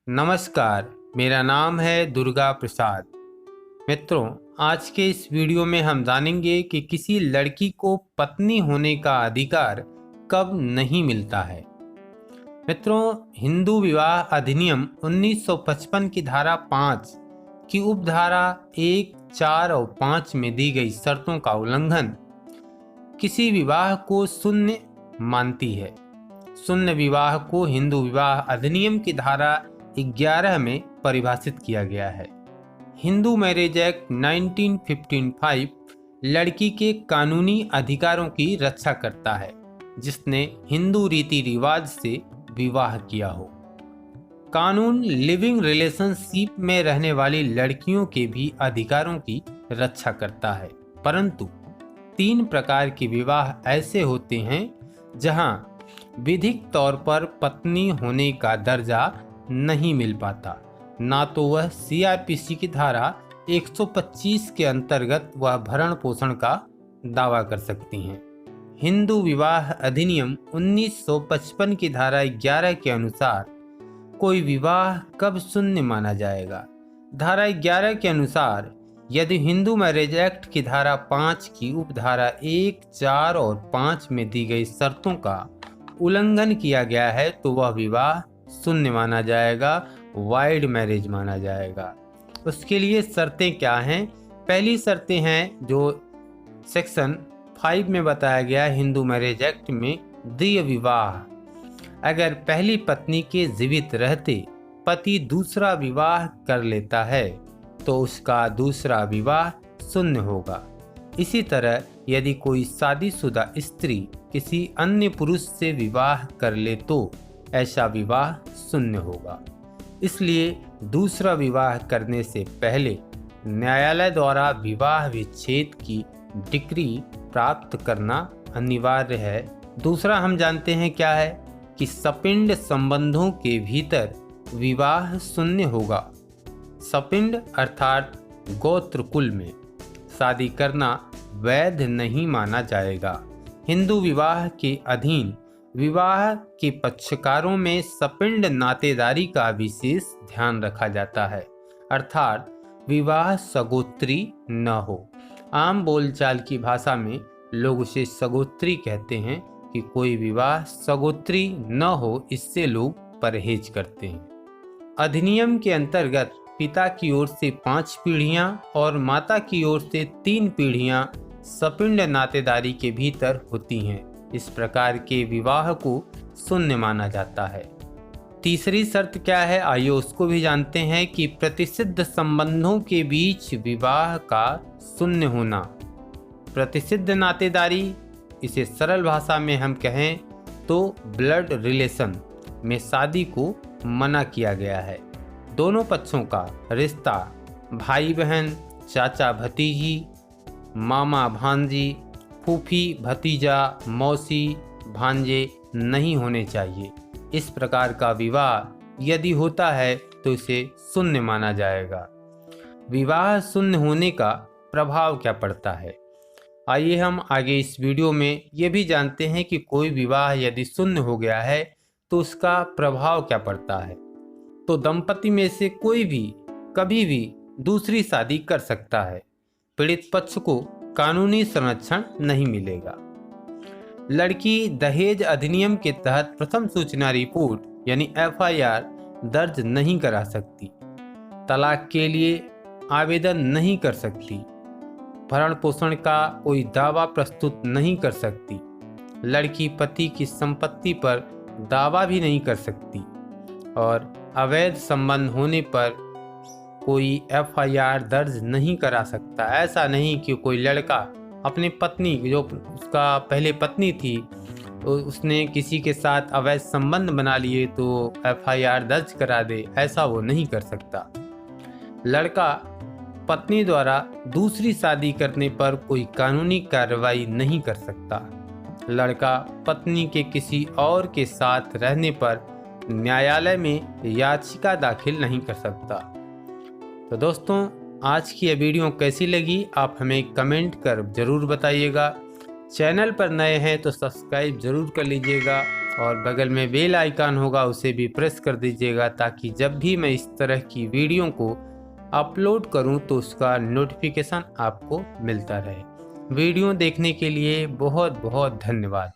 नमस्कार, मेरा नाम है दुर्गा प्रसाद। मित्रों, आज के इस वीडियो में हम जानेंगे कि किसी लड़की को पत्नी होने का अधिकार कब नहीं मिलता है। मित्रों, हिंदू विवाह अधिनियम 1955 की धारा 5 की उपधारा 1, 4 और 5 में दी गई शर्तों का उल्लंघन किसी विवाह को शून्य मानती है। शून्य विवाह को हिंदू विवाह अधिनियम की धारा 11 में परिभाषित किया गया है। हिंदू मैरिज एक्ट 1955 लड़की के कानूनी अधिकारों की रक्षा करता है जिसने हिंदू रीति रिवाज से विवाह किया हो। कानून लिविंग रिलेशनशिप में रहने वाली लड़कियों के भी अधिकारों की रक्षा करता है, परंतु 3 प्रकार के विवाह ऐसे होते हैं जहां विधिक तौर पर पत्नी होने का दर्जा नहीं मिल पाता। ना तो वह सीआरपीसी की धारा 125 के अंतर्गत वह भरण पोषण का दावा कर सकती हैं। हिंदू विवाह अधिनियम 1955 की धारा 11 के अनुसार कोई विवाह कब शून्य माना जाएगा। धारा 11 के अनुसार यदि हिंदू मैरिज एक्ट की धारा 5 की उपधारा 1, 4 और 5 में दी गई शर्तों का उल्लंघन किया गया है तो वह विवाह शून्य माना जाएगा, वाइड मैरिज माना जाएगा। उसके लिए शर्तें क्या हैं? पहली शर्तें हैं जो सेक्शन 5 में बताया गया है हिंदू मैरिज एक्ट में, द्वितीय विवाह। अगर पहली पत्नी के जीवित रहते पति दूसरा विवाह कर लेता है तो उसका दूसरा विवाह शून्य होगा। इसी तरह यदि कोई शादीशुदा स्त्री किसी अन्य पुरुष से विवाह कर ले तो ऐसा विवाह शून्य होगा। इसलिए दूसरा विवाह करने से पहले न्यायालय द्वारा विवाह विच्छेद की डिक्री प्राप्त करना अनिवार्य है। दूसरा हम जानते हैं क्या है कि सपिंड संबंधों के भीतर विवाह शून्य होगा। सपिंड अर्थात गोत्र कुल में शादी करना वैध नहीं माना जाएगा। हिंदू विवाह के अधीन विवाह के पक्षकारों में सपिंड नातेदारी का विशेष ध्यान रखा जाता है, अर्थात विवाह सगोत्री न हो। आम बोलचाल की भाषा में लोग उसे सगोत्री कहते हैं कि कोई विवाह सगोत्री न हो, इससे लोग परहेज करते हैं। अधिनियम के अंतर्गत पिता की ओर से 5 पीढ़ियां और माता की ओर से 3 पीढ़ियां सपिंड नातेदारी के भीतर होती हैं। इस प्रकार के विवाह को शून्य माना जाता है। तीसरी शर्त क्या है, आइए उसको भी जानते हैं कि प्रतिसिद्ध संबंधों के बीच विवाह का शून्य होना। प्रतिसिद्ध नातेदारी, इसे सरल भाषा में हम कहें तो ब्लड रिलेशन में शादी को मना किया गया है। दोनों पक्षों का रिश्ता भाई बहन, चाचा भतीजी, मामा भांजी, फूफी भतीजा, मौसी भांजे नहीं होने चाहिए। इस प्रकार का विवाह यदि होता है तो इसे शून्य माना जाएगा। विवाह शून्य होने का प्रभाव क्या पड़ता है, आइए हम आगे इस वीडियो में ये भी जानते हैं कि कोई विवाह यदि शून्य हो गया है तो उसका प्रभाव क्या पड़ता है। तो दंपति में से कोई भी कभी भी दूसरी शादी कर सकता है। पीड़ित पक्ष को कानूनी संरक्षण नहीं मिलेगा। लड़की दहेज अधिनियम के तहत प्रथम सूचना रिपोर्ट यानी FIR दर्ज नहीं करा सकती, तलाक के लिए आवेदन नहीं कर सकती, भरण पोषण का कोई दावा प्रस्तुत नहीं कर सकती, लड़की पति की संपत्ति पर दावा भी नहीं कर सकती और अवैध संबंध होने पर कोई FIR दर्ज नहीं करा सकता। ऐसा नहीं कि कोई लड़का अपनी पत्नी, जो उसका पहले पत्नी थी, तो उसने किसी के साथ अवैध संबंध बना लिए तो FIR दर्ज करा दे, ऐसा वो नहीं कर सकता। लड़का पत्नी द्वारा दूसरी शादी करने पर कोई कानूनी कार्रवाई नहीं कर सकता। लड़का पत्नी के किसी और के साथ रहने पर न्यायालय में याचिका दाखिल नहीं कर सकता। तो दोस्तों, आज की यह वीडियो कैसी लगी आप हमें कमेंट कर ज़रूर बताइएगा। चैनल पर नए हैं तो सब्सक्राइब ज़रूर कर लीजिएगा और बगल में बेल आइकन होगा उसे भी प्रेस कर दीजिएगा, ताकि जब भी मैं इस तरह की वीडियो को अपलोड करूं तो उसका नोटिफिकेशन आपको मिलता रहे। वीडियो देखने के लिए बहुत बहुत धन्यवाद।